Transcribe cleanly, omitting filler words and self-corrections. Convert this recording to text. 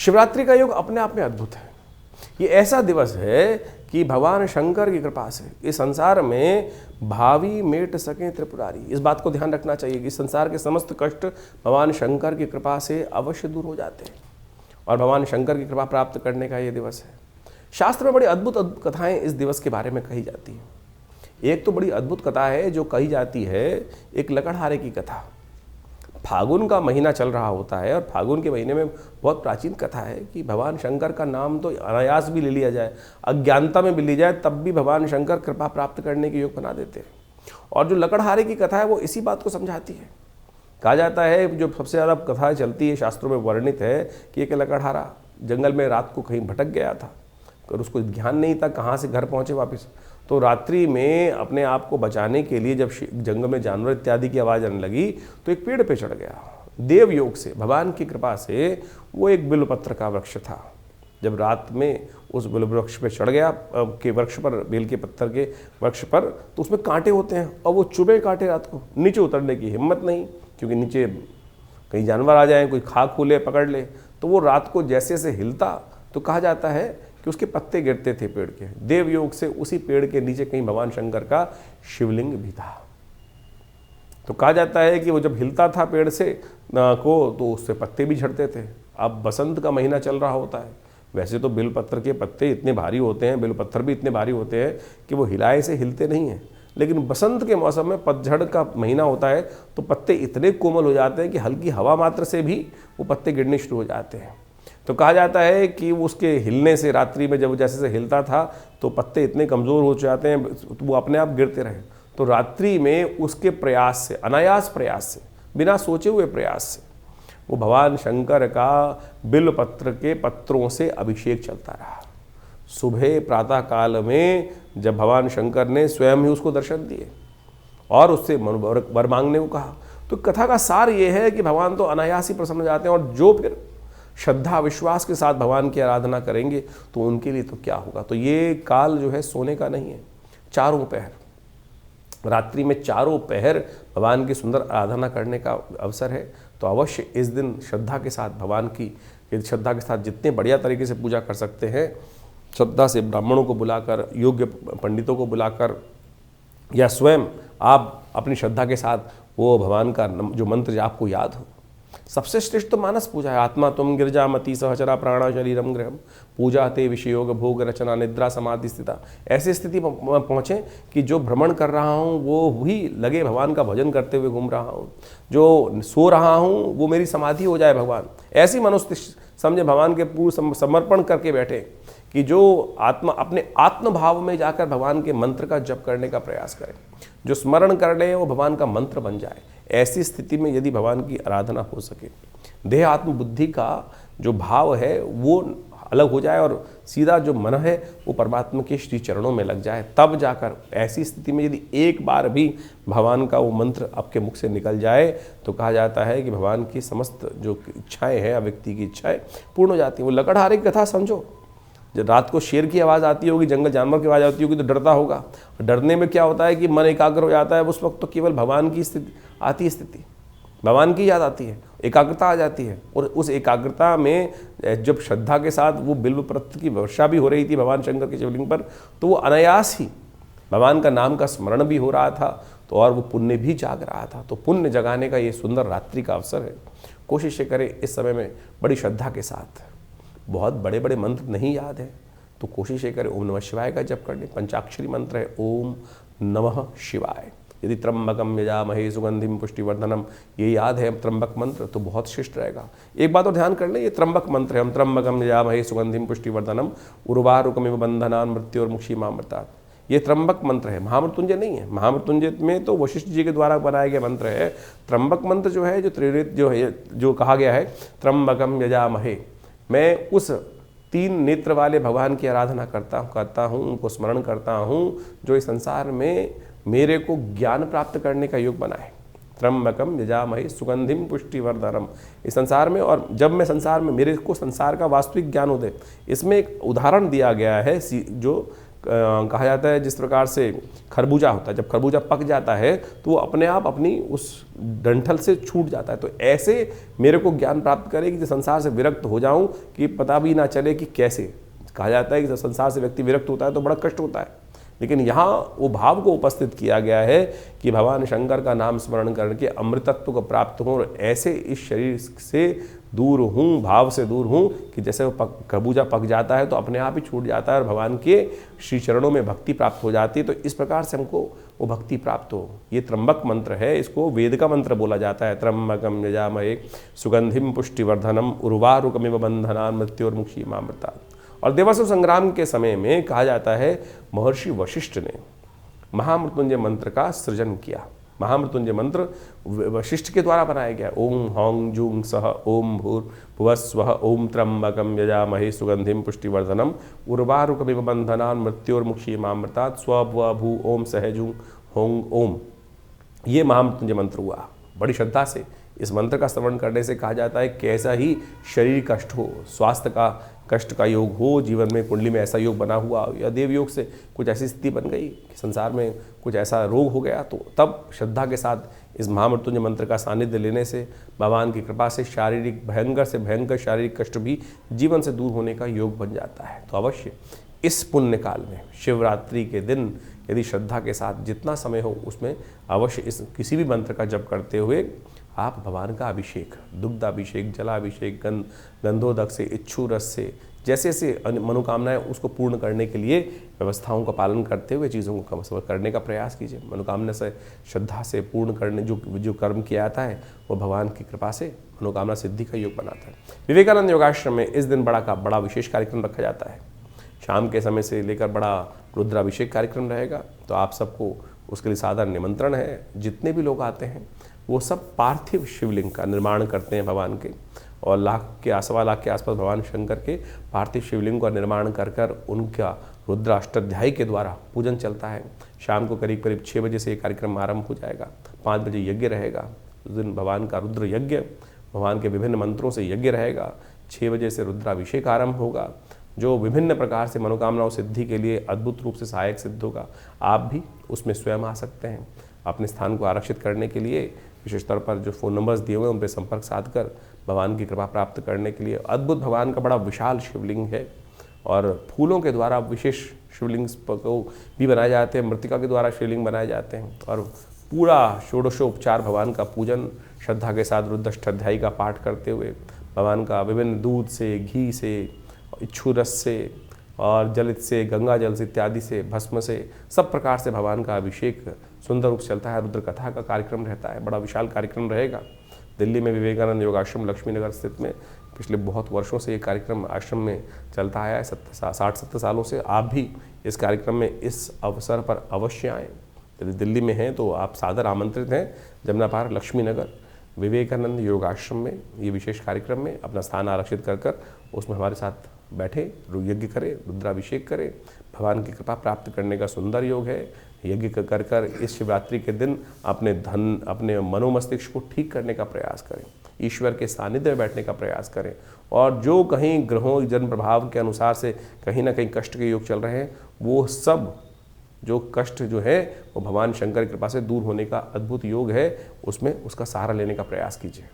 शिवरात्रि का योग अपने आप में अद्भुत है। ये ऐसा दिवस है कि भगवान शंकर की कृपा से इस संसार में भावी मेट सके त्रिपुरारी। इस बात को ध्यान रखना चाहिए कि संसार के समस्त कष्ट भगवान शंकर की कृपा से अवश्य दूर हो जाते हैं और भगवान शंकर की कृपा प्राप्त करने का ये दिवस है। शास्त्र में बड़ी अद्भुत अद्भुत कथाएं इस दिवस के बारे में कही जाती हैं। एक तो बड़ी अद्भुत कथा है जो कही जाती है, एक लकड़हारे की कथा। फागुन का महीना चल रहा होता है और फागुन के महीने में बहुत प्राचीन कथा है कि भगवान शंकर का नाम तो अनायास भी ले लिया जाए, अज्ञानता में भी ली जाए, तब भी भगवान शंकर कृपा प्राप्त करने के योग बना देते हैं। और जो लकड़हारे की कथा है वो इसी बात को समझाती है। कहा जाता है, जो सबसे ज़्यादा कथा चलती है शास्त्रों में वर्णित है कि एक लकड़हारा जंगल में रात को कहीं भटक गया था और उसको ध्यान नहीं था कहाँ से घर पहुँचे वापस। तो रात्रि में अपने आप को बचाने के लिए जब जंगल में जानवर इत्यादि की आवाज़ आने लगी तो एक पेड़ पे चढ़ गया। देव योग से, भगवान की कृपा से वो एक बिल्वपत्र का वृक्ष था। जब रात में उस बिल्व वृक्ष पे चढ़ गया के वृक्ष पर, बेल के पत्थर के वृक्ष पर, तो उसमें कांटे होते हैं और वो चुभे कांटे रात को, नीचे उतरने की हिम्मत नहीं, क्योंकि नीचे कहीं जानवर आ जाएं, कोई खा खू ले, पकड़ ले। तो वो रात को जैसे जैसे हिलता तो कहा जाता है कि उसके पत्ते गिरते थे पेड़ के। देव योग से उसी पेड़ के नीचे कहीं भगवान शंकर का शिवलिंग भी था। तो कहा जाता है कि वो जब हिलता था पेड़ से तो उससे पत्ते भी झड़ते थे। अब बसंत का महीना चल रहा होता है। वैसे तो बेलपत्र के पत्ते इतने भारी होते हैं, बेलपत्थर भी इतने भारी होते हैं कि वो हिलाए से हिलते नहीं हैं, लेकिन बसंत के मौसम में पतझड़ का महीना होता है तो पत्ते इतने कोमल हो जाते हैं कि हल्की हवा मात्र से भी वो पत्ते गिरने शुरू हो जाते हैं। तो कहा जाता है कि उसके हिलने से, रात्रि में जब जैसे से हिलता था तो पत्ते इतने कमज़ोर हो जाते हैं तो वो अपने आप गिरते रहे। तो रात्रि में उसके प्रयास से, अनायास प्रयास से, बिना सोचे हुए प्रयास से, वो भगवान शंकर का बिल्वपत्र के पत्रों से अभिषेक चलता रहा। सुबह प्रातः काल में जब भगवान शंकर ने स्वयं ही उसको दर्शन दिए और उससे वर मांगने को कहा, तो कथा का सार ये है कि भगवान तो अनायास ही प्रसन्न हो जाते हैं और जो फिर श्रद्धा विश्वास के साथ भगवान की आराधना करेंगे तो उनके लिए तो क्या होगा। तो ये काल जो है सोने का नहीं है। चारों पहर, रात्रि में चारों पहर भगवान की सुंदर आराधना करने का अवसर है। तो अवश्य इस दिन श्रद्धा के साथ भगवान की, श्रद्धा के साथ जितने बढ़िया तरीके से पूजा कर सकते हैं, श्रद्धा से ब्राह्मणों को बुलाकर, योग्य पंडितों को बुलाकर, या स्वयं आप अपनी श्रद्धा के साथ वो भगवान का जो मंत्र आपको याद हो। सबसे श्रेष्ठ तो मानस पूजा है। आत्मा तुम गिरजामती सहचरा प्राणा शरीरम गृहम पूजा ते विषयोग भोग रचना निद्रा समाधि स्थिता। ऐसी स्थिति पहुँचें कि जो भ्रमण कर रहा हूँ वो भी लगे भगवान का भजन करते हुए घूम रहा हूँ, जो सो रहा हूँ वो मेरी समाधि हो जाए भगवान। ऐसी मनोस्थिति समझे, भगवान के पूर्ण समर्पण करके बैठे कि जो आत्मा अपने आत्म भाव में जाकर भगवान के मंत्र का जप करने का प्रयास करें, जो स्मरण कर ले वो भगवान का मंत्र बन जाए। ऐसी स्थिति में यदि भगवान की आराधना हो सके, देह आत्म बुद्धि का जो भाव है वो अलग हो जाए और सीधा जो मन है वो परमात्मा के श्री चरणों में लग जाए, तब जाकर ऐसी स्थिति में यदि एक बार भी भगवान का वो मंत्र आपके मुख से निकल जाए तो कहा जाता है कि भगवान की समस्त जो इच्छाएँ हैं, व्यक्ति की इच्छाएँ पूर्ण हो जाती हैं। वो लकड़हारे की कथा समझो, जब रात को शेर की आवाज़ आती होगी, जंगल जानवर की आवाज़ आती होगी तो डरता होगा। डरने में क्या होता है कि मन एकाग्र हो जाता है। उस वक्त तो केवल भगवान की स्थिति आती है, स्थिति भगवान की याद आती है, एकाग्रता आ जाती है। और उस एकाग्रता में जब श्रद्धा के साथ वो बिल्वपत्र की वर्षा भी हो रही थी भगवान शंकर के शिवलिंग पर, तो वो अनायास ही भगवान का नाम का स्मरण भी हो रहा था, तो और वो पुण्य भी जाग रहा था। तो पुण्य जगाने का ये सुंदर रात्रि का अवसर है। कोशिश करें इस समय में बड़ी श्रद्धा के साथ, बहुत बड़े बड़े मंत्र नहीं याद है तो कोशिश ये करें ओम नमः शिवाय का जप करने। पंचाक्षरी मंत्र है ओम नमः शिवाय। यदि त्र्यंबकम यजामहे सुगंधिम पुष्टिवर्धनम ये याद है त्र्यंबक मंत्र तो बहुत श्रेष्ठ रहेगा। एक बात और ध्यान कर लें, ये त्र्यंबक मंत्र है, हम त्र्यंबकम यजामहे सुगंधिम पुष्टिवर्धनम उर्वारुकमिव बंधनान मृत्योर्मुक्षीमामृतात्। ये त्र्यंबक मंत्र है, महामृत्युंजय नहीं है। महामृत्युंजय में तो वशिष्ठ जी के द्वारा बनाया गया मंत्र है। त्र्यंबक मंत्र जो है, जो त्रिनेत्र जो है, जो कहा गया है त्र्यंबकम यजामहे, मैं उस 3 नेत्र वाले भगवान की आराधना करता हूँ, उनको स्मरण करता हूँ जो इस संसार में मेरे को ज्ञान प्राप्त करने का योग बनाए। त्र्यंबकम यजामहे सुगंधिम पुष्टिवर्धनम, इस संसार में, और जब मैं संसार में, मेरे को संसार का वास्तविक ज्ञान हो दे। इसमें एक उदाहरण दिया गया है जो कहा जाता है जिस प्रकार से खरबूजा होता है, जब खरबूजा पक जाता है तो वो अपने आप अपनी उस डंठल से छूट जाता है। तो ऐसे मेरे को ज्ञान प्राप्त करे कि संसार से विरक्त हो जाऊं कि पता भी ना चले कि कैसे। कहा जाता है कि जब संसार से व्यक्ति विरक्त होता है तो बड़ा कष्ट होता है, लेकिन यहाँ वो भाव को उपस्थित किया गया है कि भगवान शंकर का नाम स्मरण करके अमृतत्व को प्राप्त हों और ऐसे इस शरीर से दूर हूँ, भाव से दूर हूँ कि जैसे वो खरबूजा पक जाता है तो अपने आप ही छूट जाता है और भगवान के श्री चरणों में भक्ति प्राप्त हो जाती है। तो इस प्रकार से हमको वो भक्ति प्राप्त हो। ये त्र्यंबक मंत्र है, इसको वेद का मंत्र बोला जाता है। त्र्यंबकम यजामहे सुगंधिम पुष्टिवर्धनम उर्वारुकमिव बंधनान् मृत्योर्मुक्षीमामृतात्। और देवासुर संग्राम के समय में कहा जाता है महर्षि वशिष्ठ ने महामृत्युंजय मंत्र का सृजन किया। महामृत्युंजय मंत्र वशिष्ठ के द्वारा बनाया गया। ओम हौं जूं सह ओम भूर्भुवस्वः ओम त्र्यंबकम यजामहे सुगंधिम पुष्टिवर्धनम उर्वारुकमिव बंधनान् मृत्योर्मुक्षीमामृतात् स्वभू ओम सह जूं हों ओम। ये महामृत्युंजय मंत्र हुआ। बड़ी श्रद्धा से इस मंत्र का श्रवण करने से कहा जाता है कैसा ही शरीर कष्ट हो, स्वास्थ्य का कष्ट का योग हो, जीवन में कुंडली में ऐसा योग बना हुआ या देव योग से कुछ ऐसी स्थिति बन गई कि संसार में कुछ ऐसा रोग हो गया, तो तब श्रद्धा के साथ इस महामृत्युंजय मंत्र का सानिध्य लेने से भगवान की कृपा से शारीरिक भयंकर से भयंकर शारीरिक कष्ट भी जीवन से दूर होने का योग बन जाता है। तो अवश्य इस पुण्य काल में शिवरात्रि के दिन यदि श्रद्धा के साथ जितना समय हो उसमें अवश्य इस किसी भी मंत्र का जप करते हुए आप भगवान का अभिषेक, दुग्धाभिषेक, जलाभिषेक, गंधोदक से, इच्छू रस से, जैसे जैसे मनोकामनाएं उसको पूर्ण करने के लिए व्यवस्थाओं का पालन करते हुए चीज़ों को करने का प्रयास कीजिए। मनोकामना से श्रद्धा से पूर्ण करने जो कर्म किया जाता है वो भगवान की कृपा से मनोकामना सिद्धि का योग बनाता है। विवेकानंद योगाश्रम में इस दिन बड़ा विशेष कार्यक्रम रखा जाता है। शाम के समय से लेकर बड़ा रुद्राभिषेक कार्यक्रम रहेगा। तो आप सबको उसके लिए साधारण निमंत्रण है। जितने भी लोग आते हैं वो सब पार्थिव शिवलिंग का निर्माण करते हैं भगवान के, और सवा लाख के आसपास भगवान शंकर के पार्थिव शिवलिंग का निर्माण कर कर उनका रुद्र अष्टाध्यायी के द्वारा पूजन चलता है। शाम को करीब 6 बजे से ये कार्यक्रम आरंभ हो जाएगा। 5 बजे यज्ञ रहेगा। उस दिन भगवान का रुद्र यज्ञ, भगवान के विभिन्न मंत्रों से यज्ञ रहेगा। 6 बजे से रुद्राभिषेक आरंभ होगा जो विभिन्न प्रकार से मनोकामनाओं सिद्धि के लिए अद्भुत रूप से सहायक सिद्ध होगा। आप भी उसमें स्वयं आ सकते हैं। अपने स्थान को आरक्षित करने के लिए विशेष तौर पर जो फ़ोन नंबर्स दिए हुए हैं उन पर संपर्क साधकर भगवान की कृपा प्राप्त करने के लिए। अद्भुत भगवान का बड़ा विशाल शिवलिंग है और फूलों के द्वारा विशेष शिवलिंग को भी बनाए जाते हैं, मृतिका के द्वारा शिवलिंग बनाए जाते हैं और पूरा षोडशोपचार भगवान का पूजन श्रद्धा के साथ रुद्र अष्टाध्यायी का पाठ करते हुए भगवान का विभिन्न दूध से, घी से, इच्छू रस से और जलित से, गंगा जल से इत्यादि से, भस्म से, सब प्रकार से भगवान का अभिषेक सुंदर रूप से चलता है। रुद्र कथा का कार्यक्रम रहता है। बड़ा विशाल कार्यक्रम रहेगा। दिल्ली में विवेकानंद योगाश्रम लक्ष्मी नगर स्थित में पिछले बहुत वर्षों से ये कार्यक्रम आश्रम में चलता आया है, 60-70 सालों से। आप भी इस कार्यक्रम में इस अवसर पर अवश्य आएँ। यदि दिल्ली में हैं तो आप सादर आमंत्रित हैं। जमुना पार लक्ष्मी नगर विवेकानंद योगाश्रम में ये विशेष कार्यक्रम में अपना स्थान आरक्षित कर उसमें हमारे साथ बैठे, यज्ञ करें, रुद्राभिषेक करें। भगवान की कृपा प्राप्त करने का सुंदर योग है। यज्ञ कर इस शिवरात्रि के दिन अपने मनोमस्तिष्क को ठीक करने का प्रयास करें, ईश्वर के सानिध्य में बैठने का प्रयास करें। और जो कहीं ग्रहों जन्म प्रभाव के अनुसार से कहीं ना कहीं कष्ट के योग चल रहे हैं, वो सब जो कष्ट जो है वो भगवान शंकर की कृपा से दूर होने का अद्भुत योग है। उसमें उसका सहारा लेने का प्रयास कीजिए।